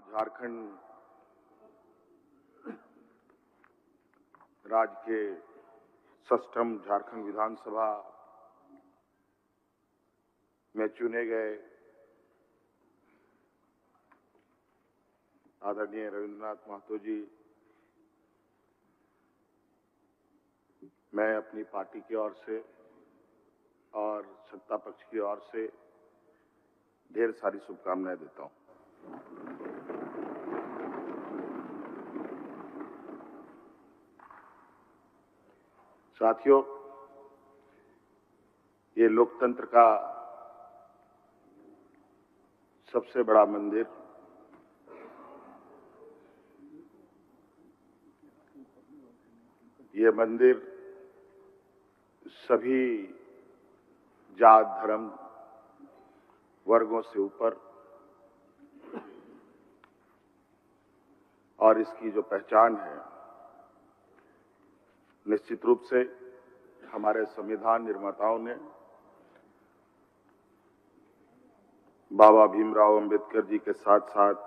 झारखंड राज्य के षष्ठम झारखंड विधानसभा में चुने गए आदरणीय रविंद्रनाथ महतो जी, मैं अपनी पार्टी की ओर से और सत्ता पक्ष की ओर से ढेर सारी शुभकामनाएं देता हूं। साथियों, ये लोकतंत्र का सबसे बड़ा मंदिर ये मंदिर सभी जात धर्म वर्गों से ऊपर और इसकी जो पहचान है, निश्चित रूप से हमारे संविधान निर्माताओं ने बाबा भीमराव अंबेडकर जी के साथ साथ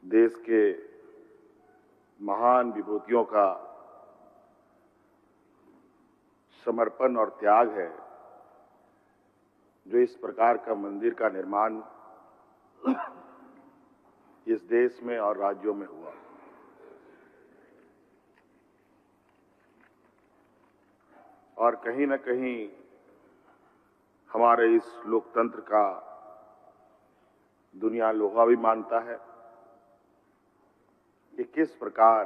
देश के महान विभूतियों का समर्पण और त्याग है, जो इस प्रकार का मंदिर का निर्माण इस देश में और राज्यों में हुआ। और कहीं न कहीं हमारे इस लोकतंत्र का दुनिया लोहा भी मानता है कि किस प्रकार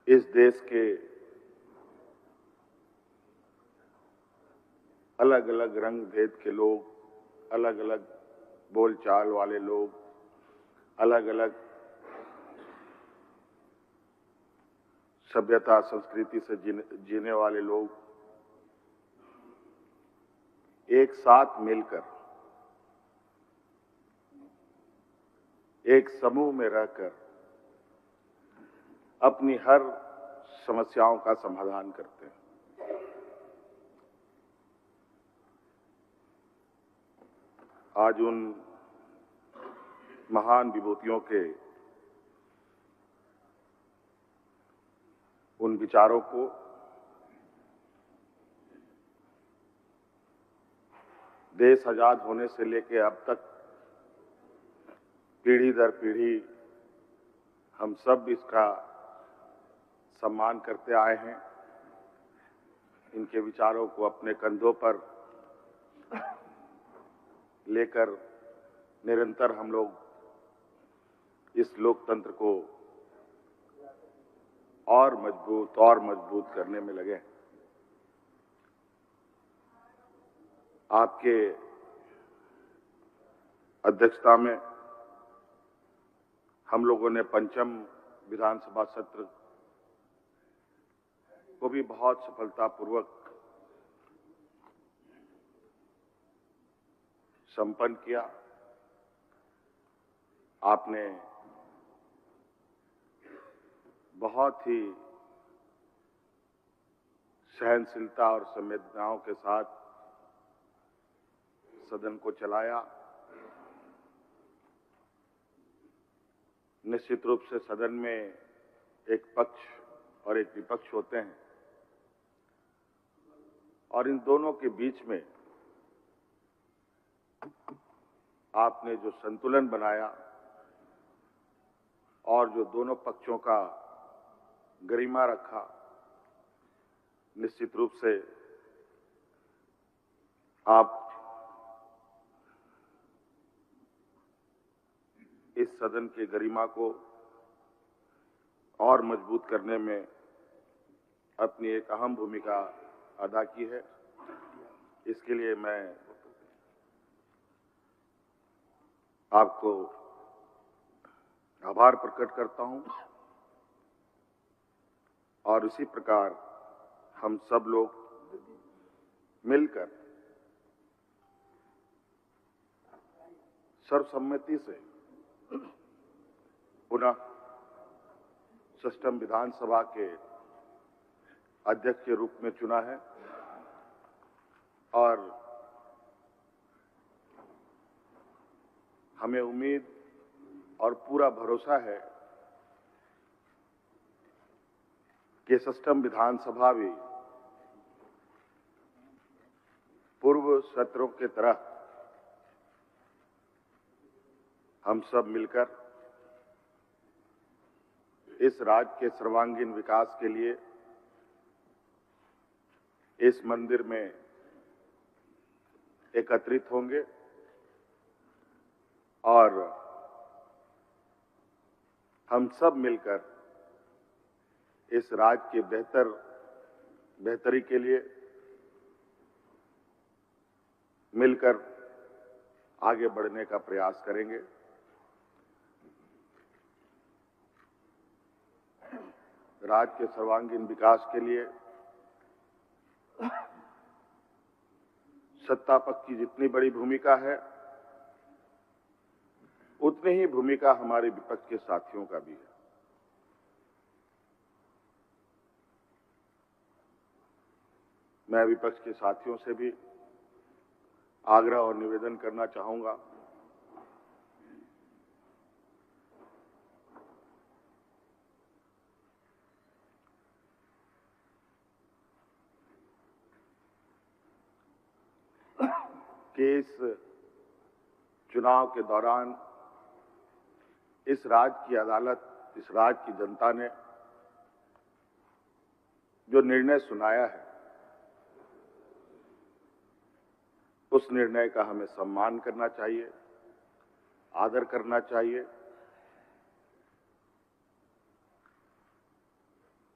इस देश के अलग अलग रंग भेद के लोग, अलग अलग बोलचाल वाले लोग, अलग अलग सभ्यता संस्कृति से जीने वाले लोग एक साथ मिलकर एक समूह में रहकर अपनी हर समस्याओं का समाधान करते हैं। आज उन महान विभूतियों के उन विचारों को देश आजाद होने से लेकर अब तक पीढ़ी दर पीढ़ी हम सब इसका सम्मान करते आए हैं। इनके विचारों को अपने कंधों पर लेकर निरंतर हम लोग इस लोकतंत्र को और मजबूत करने में लगे। आपके अध्यक्षता में हम लोगों ने पंचम विधानसभा सत्र को भी बहुत सफलतापूर्वक संपन्न किया। आपने बहुत ही सहनशीलता और संवेदनाओं के साथ सदन को चलाया। निश्चित रूप से सदन में एक पक्ष और एक विपक्ष होते हैं और इन दोनों के बीच में आपने जो संतुलन बनाया और जो दोनों पक्षों का गरिमा रखा, निश्चित रूप से आप इस सदन की गरिमा को और मजबूत करने में अपनी एक अहम भूमिका अदा की है। इसके लिए मैं आपको आभार प्रकट करता हूं और इसी प्रकार हम सब लोग मिलकर सर्वसम्मति से पुनः षष्ठम विधानसभा के अध्यक्ष के रूप में चुना है और हमें उम्मीद और पूरा भरोसा है कि सष्टम विधानसभा भी पूर्व सत्रों के तरह हम सब मिलकर इस राज्य के सर्वांगीण विकास के लिए इस मंदिर में एकत्रित होंगे और हम सब मिलकर इस राज्य के बेहतरी के लिए मिलकर आगे बढ़ने का प्रयास करेंगे। राज्य के सर्वांगीण विकास के लिए सत्ता पक्ष की जितनी बड़ी भूमिका है, उतनी ही भूमिका हमारे विपक्ष के साथियों का भी है। मैं विपक्ष के साथियों से भी आग्रह और निवेदन करना चाहूंगा कि इस चुनाव के दौरान इस राज्य की अदालत, इस राज्य की जनता ने जो निर्णय सुनाया है, उस निर्णय का हमें सम्मान करना चाहिए, आदर करना चाहिए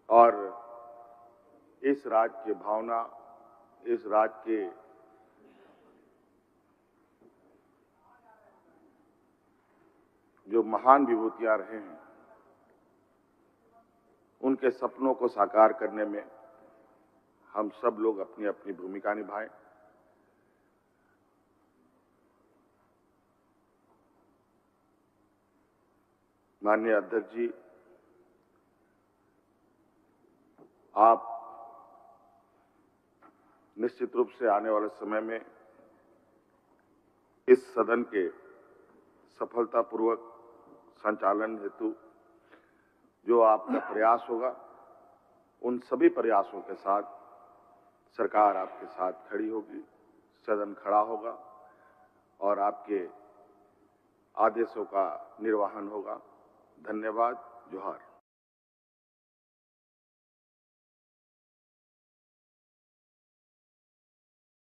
और इस राज्य की भावना, इस राज्य के जो महान विभूतियां रहे हैं, उनके सपनों को साकार करने में हम सब लोग अपनी अपनी भूमिका निभाएं। माननीय अध्यक्ष जी, आप निश्चित रूप से आने वाले समय में इस सदन के सफलतापूर्वक संचालन हेतु जो आपका प्रयास होगा, उन सभी प्रयासों के साथ सरकार आपके साथ खड़ी होगी, सदन खड़ा होगा और आपके आदेशों का निर्वहन होगा। धन्यवाद। जोहार।